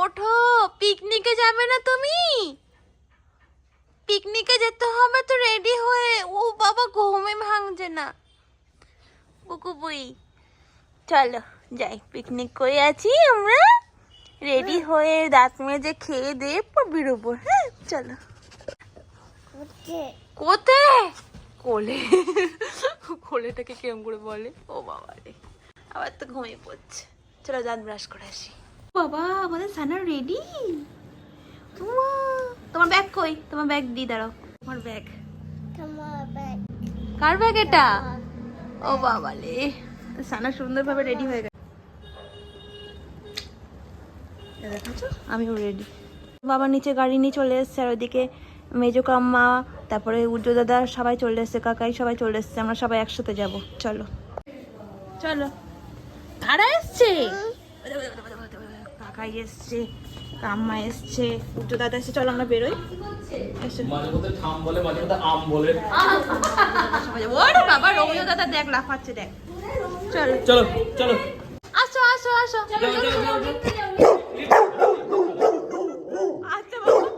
ওঠো, পিকনিকে যাবে না তুমি? পিকনিকে যেতে হবে তো রেডি হয়ে। ও বাবা, ঘুমে ভাঙছে না বুকুবুই। চলো যাই, পিকনিক করে আছি আমরা, রেডি হয়ে দাঁত মেজে খেয়ে দিয়ে বেরোবো। হ্যাঁ চলো। কোথায়? কোলে। কোলেটাকে কেমন করে বলে? ও বাবা রে, আবার তো ঘুমিয়ে পড়ছে। চলো দাঁত ব্রাশ করে আসি। বাবা, আমাদের সানা রেডি। তোমার ব্যাগ কই? তোমার ব্যাগ দি, দাঁড়াও। তোমার ব্যাগ, কার ব্যাগ এটা? ও বাবা রে, সানা সুন্দরভাবে রেডি হয়ে গেছে। দেখো আমিও রেডি। বাবা নিচে গাড়ি নিয়ে চলে এসছে, আর ওইদিকে মেজো কাম্মা, তারপরে উজ্জ্বল দাদা সবাই চলে এসছে, কাকাই সবাই চলে এসছে। আমরা সবাই একসাথে যাব। চলো চলো। কারা এসছে? কাকাই এসছে, কাম্মা এসছে, উজ্জ্বল দাদা এসছে। চলো আমরা বেরোই। ওরে বাবা, রোমিও দাদা দেখ লাফাচ্ছে, দেখ। চলো চলো চলো, আসো আসো আসো। আচ্ছা বাবা,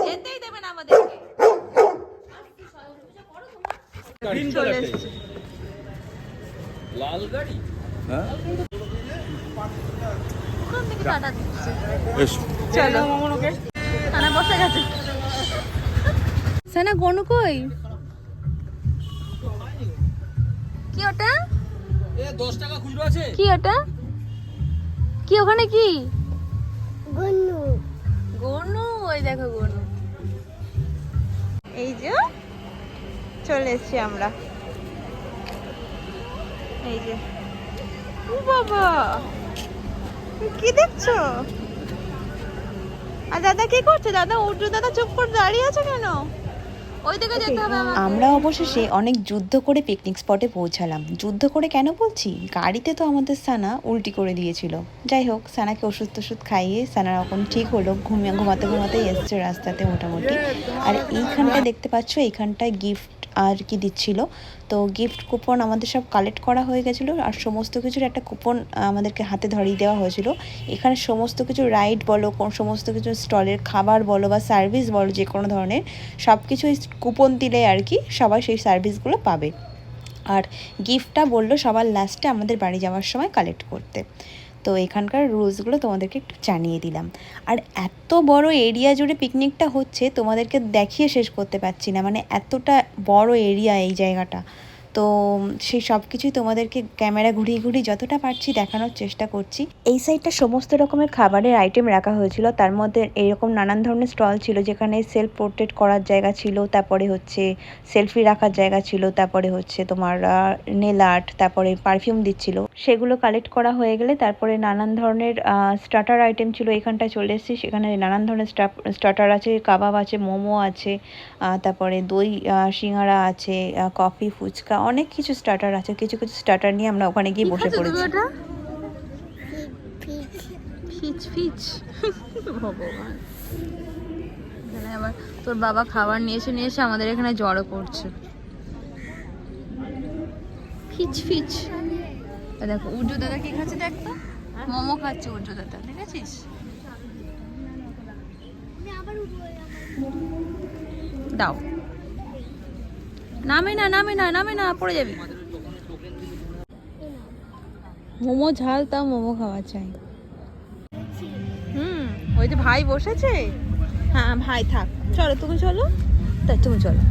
যেতেই দেবে না আমাদেরকে। চলে এসছে লাল গাড়ি। হ্যাঁ, কোন দিকে টাটা দিচ্ছে? চলো, সানা বসে গেছে। সানা গনু কই? কি ওটা? 10 টাকা খুচরো আছে। কি ওটা? কি ওখানে কি? গনু। গনু, ওই দেখো গনু। এই যে চলে এসছি আমরা। এই যে, ও বাবা, কি দেখছো? আর দাদা কি করছে? দাদা, উজ্জ্বল দাদা চুপ করে দাঁড়িয়ে আছে কেন? ওই দিকে যেতে হবে আমাকে। আমরা অবশেষে অনেক যুদ্ধ করে পিকনিক স্পটে পৌঁছালাম। যুদ্ধ করে কেন বলছি, গাড়িতে তো আমাদের সানা উল্টি করে দিয়েছিল। যাই হোক, সানাকে ওষুধ টষুধ খাইয়ে সানা এখন ঠিক হলো, ঘুমাতে ঘুমাতেই এসছে রাস্তাতে মোটামুটি। আর এইখানটা দেখতে পাচ্ছ, এইখানটায় গিফট আর কি দিচ্ছিল। তো গিফট কুপন আমাদের সব কালেক্ট করা হয়ে গেছিলো, আর সমস্ত কিছুর একটা কুপন আমাদেরকে হাতে ধরিয়ে দেওয়া হয়েছিল। এখানে সমস্ত কিছু রাইড বলো, সমস্ত কিছু স্টলের খাবার বলো বা সার্ভিস বলো, যে কোনো ধরনের সব কিছু কুপন দিলে আর কি সবাই সেই সার্ভিসগুলো পাবে। আর গিফটটা বললো সবার লাস্টে আমাদের বাড়ি যাওয়ার সময় কালেক্ট করতে। তো এখানকার রুলসগুলো তোমাদেরকে একটু জানিয়ে দিলাম। আর এত বড় এরিয়া জুড়ে পিকনিকটা হচ্ছে, তোমাদেরকে দেখিয়ে শেষ করতে পারছি না, মানে এতটা বড় এরিয়া এই জায়গাটা। তো সেই সব কিছুই তোমাদেরকে ক্যামেরা ঘুরিয়ে ঘুরিয়ে যতটা পারছি দেখানোর চেষ্টা করছি। এই সাইডটা সমস্ত রকমের খাবারের আইটেম রাখা হয়েছিল, তার মধ্যে এইরকম নানান ধরনের স্টল ছিল, যেখানে সেলফ পোর্ট্রেট করার জায়গা ছিল, তারপরে হচ্ছে সেলফি রাখার জায়গা ছিল, তারপরে হচ্ছে তোমার নেল আর্ট, তারপরে পারফিউম দিচ্ছিল। সেগুলো কালেক্ট করা হয়ে গেলে তারপরে নানান ধরনের স্টার্টার আইটেম ছিল। এখানটায় চলে এসেছি, সেখানে নানান ধরনের স্টার্টার আছে, কাবাব আছে, মোমো আছে, তারপরে দই সিঙ্গারা আছে, কফি, ফুচকা, অনেক কিছু স্টার্টার আছে। কিছু কিছু স্টার্টার নিয়ে আমরা ওখানে গিয়ে বসে পড়েছি। ফিচ ফিচ, ভগবান। এখানে আবার তোর বাবা খাবার নিয়ে এসে আমাদের এখানে জড়ো করছে। ফিচ ফিচ। দেখো উজ্জ্বল দাদা কি খাচ্ছে, দেখ তো, মোমো খাচ্ছে উজ্জ্বল দাদা, দেখেছিস? দাও, নামে না পড়ে যাবি। মোমো ঝাল, তাও মোমো খাওয়া চাই। ওই যে ভাই বসেছে। হ্যাঁ ভাই থাক, চলো তুমি চলো, তাই তুমি চলো।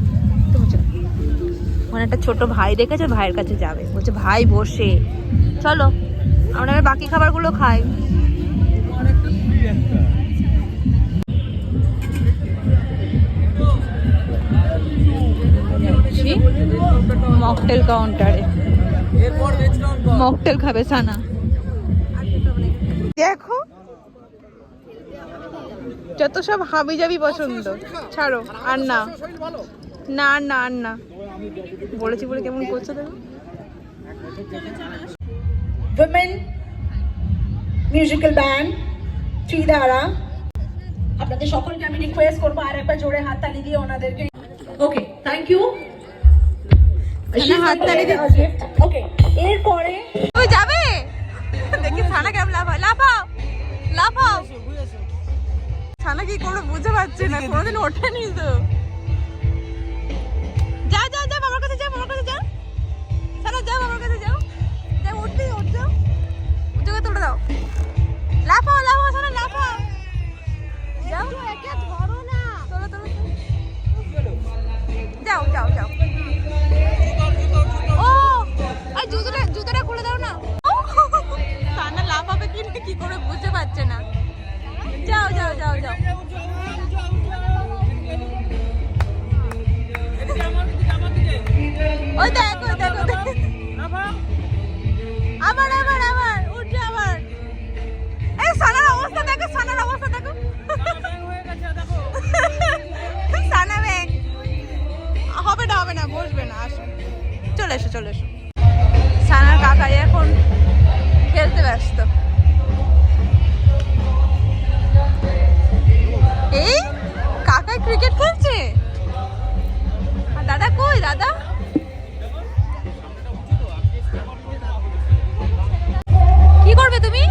ওখানে একটা ছোট ভাই রেখেছে, ভাইয়ের কাছে যাবে, বলছে ভাই বসে। চলো আমরা বাকি খাবারগুলো খাই। মকটেল কাউন্টারে মকটেল খাবে সানা। দেখো যত সব হাবি জাবি পছন্দ, ছাড়ো। আর না না না আর না, বলেছি বলে কেমন করছো দেখো। Women মিউজিক্যাল ব্যান্ড ত্রিধারা, আপনাদের সকলকে আমি রিকোয়েস্ট করবো আর একবার জোরে হাততালি দিয়ে ওনাদেরকে। ওকে, থ্যাংক ইউ। হাততালি দিচ্ছে। ওকে, এরপরে ওই যাবে, দেখি সানা কেমন লাভ দাও। লাফাও লাফাও শোনো, লাফাও। যাও একে ধরো না। চলো চলো যাও যাও যাও। ও আর জুতোটা খুলে দাও না। সানা লাফাবে কি করে বুঝতে পারছে না। যাও যাও যাও যাও। ওই দেখো দেখো দেখো। আবার আবার আবার উঠছে আবার। এই সানার অবস্থা দেখো, সানার অবস্থা দেখো। সানা ব্যাং হবে না বসবে না। আসো চলে এসো চলে এসো। সানার কাকাই এখন খেলতে ব্যস্ত। এই কাকাই ক্রিকেট খেলছে। আর দাদা কই দাদা? কি করবে তুমি?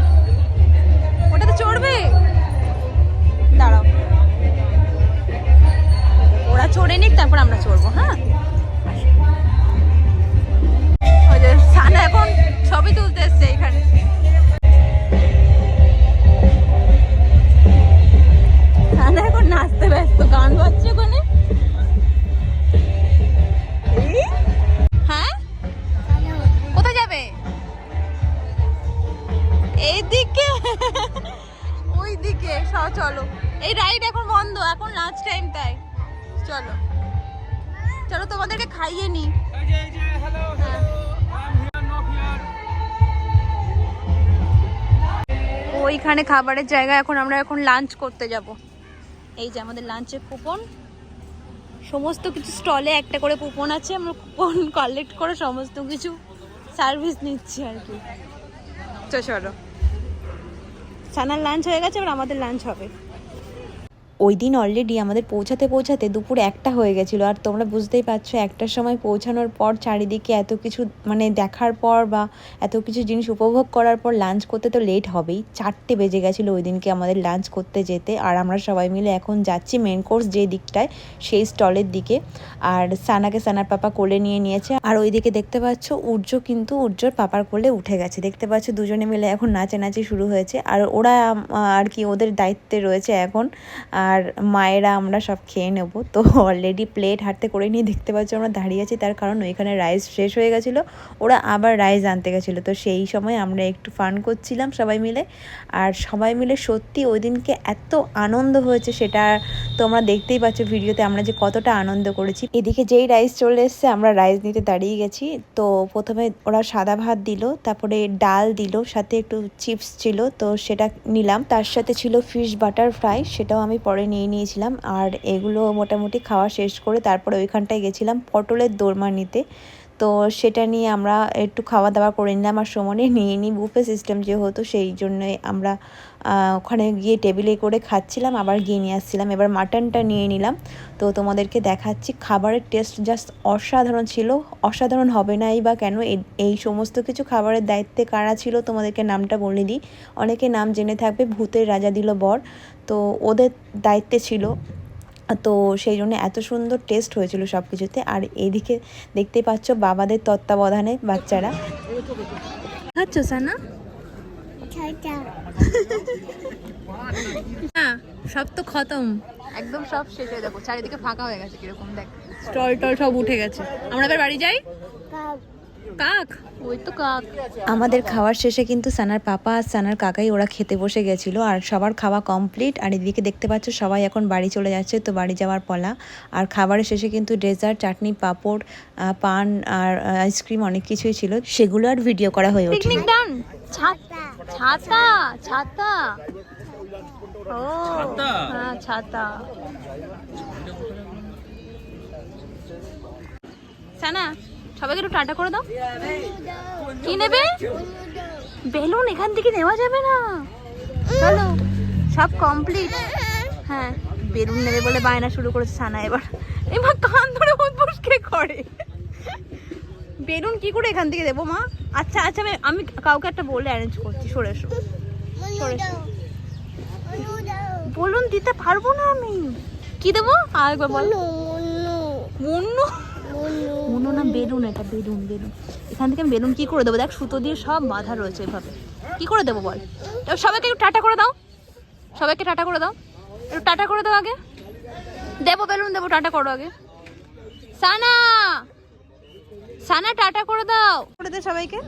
ওটাতে চড়বে? দাঁড়াও, ওরা চড়ে নিক তারপর আমরা চড়বো। হ্যাঁ ওই যে সানা এখন ছবি তুলতে এসছে এখানে। সানা এখন নাচতে ব্যস্ত, গান বাজছে ওখানে। হ্যাঁ কোথায় যাবে? এইদিকে ওইদিকে চলো। এই রাইড এখন বন্ধ, এখন লাঞ্চ টাইম, তাই চলো চলো তোমাদেরকে খাইয়ে নি। ওইখানে খাবারের জায়গা, এখন আমরা লাঞ্চ করতে যাব। এই যে আমাদের লাঞ্চের কুপন, সমস্ত কিছু স্টলে একটা করে কুপন আছে। আমরা কুপন কালেক্ট করে সমস্ত কিছু সার্ভিস নিচ্ছি আর কি। তো চলো, সানার লাঞ্চ হয়ে গেছে, এবার আমাদের লাঞ্চ হবে। ওই দিন অলরেডি আমাদের পৌঁছাতে দুপুর 1টা হয়ে গেছিলো। আর তোমরা বুঝতেই পারছো 1টার সময় পৌঁছানোর পর চারিদিকে এত কিছু মানে দেখার পর বা এত কিছু জিনিস উপভোগ করার পর লাঞ্চ করতে তো লেট হবেই। 4টে বেজে গেছিলো ওই দিনকে আমাদের লাঞ্চ করতে যেতে। আর আমরা সবাই মিলে এখন যাচ্ছি মেন কোর্স যে দিকটায়, সেই স্টলের দিকে। আর সানাকে সানার পাপা কোলে নিয়ে নিয়েছে। আর ওইদিকে দেখতে পাচ্ছ উর্য কিন্তু উর্যর পাপার কোলে উঠে গেছে। দেখতে পাচ্ছ দুজনে মিলে এখন নাচানাচি শুরু হয়েছে। আর ওরা আর কি ওদের দায়িত্বে রয়েছে এখন। আর মায়েরা আমরা সব খেয়ে নেব। তো অলরেডি প্লেট হাতে করে নিয়ে দেখতে পাচ্ছ আমরা দাঁড়িয়ে আছি, তার কারণ ওইখানে রাইস শেষ হয়ে গেছিলো, ওরা আবার রাইস আনতে গেছিলো। তো সেই সময় আমরা একটু ফান করছিলাম সবাই মিলে। আর সবাই মিলে সত্যি ওই দিনকে এত আনন্দ হয়েছে, সেটা তোমরা দেখতেই পাচ্ছ ভিডিওতে আমরা যে কতটা আনন্দ করেছি। এদিকে যেই রাইস চলে এসছে আমরা রাইস নিতে দাঁড়িয়ে গেছি। তো প্রথমে ওরা সাদা ভাত দিল, তারপরে ডাল দিল, সাথে একটু চিপস ছিল, তো সেটা নিলাম। তার সাথে ছিল ফিশ বাটার ফ্রাই, সেটাও আমি পরে নিয়েছিলাম। আর এগুলো মোটামুটি খাওয়া শেষ করে তারপরে ওইখানটায় গেছিলাম পটলের দোরমা নিতে। তো সেটা নিয়ে আমরা একটু খাওয়া দাওয়া করে নিলাম। আর সমনে নিয়ে নিই, বুফে সিস্টেম যেহেতু সেই জন্যই আমরা ওখানে গিয়ে টেবিলে করে খাচ্ছিলাম, আবার গিয়ে নিয়ে আসছিলাম। এবার মাটনটা নিয়ে নিলাম। তো তোমাদেরকে দেখাচ্ছি, খাবারের টেস্ট জাস্ট অসাধারণ ছিল। অসাধারণ হবে নাই বা কেন, এই সমস্ত কিছু খাবারের দায়িত্বে কারা ছিল তোমাদেরকে নামটা বলে দিই। অনেকে নাম জেনে থাকবে, ভূতের রাজা দিল বর, তো ওদের দায়িত্বে ছিল। তো সেই জন্য এত সুন্দর টেস্ট হয়েছিল সব কিছুতে। আর এইদিকে দেখতেই পাচ্ছ বাবাদের তত্ত্বাবধানে বাচ্চারা খাচ্ছ সানা। হ্যাঁ সব তো খতম, একদম সব শেষ হয়ে, দেখো চারিদিকে ফাঁকা হয়ে গেছে কিরকম, দেখ স্টল টল সব উঠে গেছে। আমরা এবার বাড়ি যাই। কাক, ওই তো কাক। আমাদের খাওয়ার শেষে কিন্তু সানার পাপা আর সানার কাকাই ওরা খেতে বসে গেছিল। আর সবার খাওয়া কমপ্লিট। আর এদিকে দেখতে পাচ্ছ সবাই এখন বাড়ি চলে যাচ্ছে, তো বাড়ি যাওয়ার পালা। আর খাবারের শেষে কিন্তু ডেজার্ট, চাটনি, পাঁপড়, পান আর আইসক্রিম অনেক কিছুই ছিল, সেগুলো আর ভিডিও করা হয়ে ওঠে। পিকনিক ডান। ছাতা ছাতা, ও হ্যাঁ ছাতা। সানা সবাইকে একটু টাটা করে দাও। কি নেবে? বেলুন এখান থেকে নেওয়া যাবে না, চলো সব কমপ্লিট। হ্যাঁ বেলুন নেবে বলে বায়না শুরু করেছে সানা। এবার কান ধরে উঠবস কে করে। বেলুন কি করে এখান থেকে দেবো মা? আচ্ছা আচ্ছা আমি কাউকে একটা বলে অ্যারেঞ্জ করছি, সরে এসো সরে এসো। বলুন দিতে পারবো না আমি। কি দেবো আরেকবার বল। মুন্নু, মুন্নু না বেলুন, এটা বেলুন। বেলুন এখান থেকে আমি বেলুন কি করে দেবো? দেখ সুতো দিয়ে সব বাঁধা রয়েছে এভাবে। কি করে দেবো বল? এবার সবাইকে একটু টাটা করে দাও, সবাইকে টাটা করে দাও, একটু টাটা করে দাও আগে। দেবো বেলুন দেবো, টাটা করো আগে। সানা, সানা টাটা করে দাও, করে দে সবাইকে।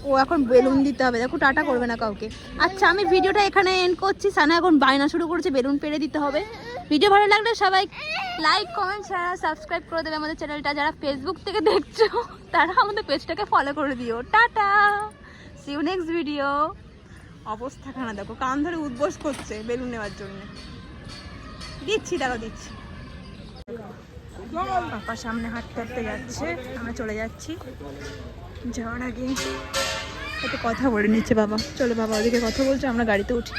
ও এখন বেলুন দিতে হবে, দেখো টাটা করবে না কাউকে। আচ্ছা আমি ভিডিওটা এখানে এন্ড করছি। সানা এখন বায়না শুরু করেছে, বেলুন পেরে দিতে হবে। ভিডিও ভালো লাগলে সবাই লাইক কমেন্ট শেয়ার সাবস্ক্রাইব করে দেবে আমাদের চ্যানেলটা। যারা ফেসবুক থেকে দেখছো তারা আমাদের পেজটাকে ফলো করে দিও। Tata, see you next video. অবস্থা খানা দেখো, কান ধরে উদ্বোস করছে বেলুন নেওয়ার জন্য। দিচ্ছি, দাঁড়াও দিচ্ছি। পাপা সামনে হাঁটতে হাঁটতে যাচ্ছে, আমরা চলে যাচ্ছি। যাওয়ার আগে একটু কথা বলে নিচ্ছে বাবা। চলো বাবা ওদিকে কথা বলছে, আমরা গাড়িতে উঠি।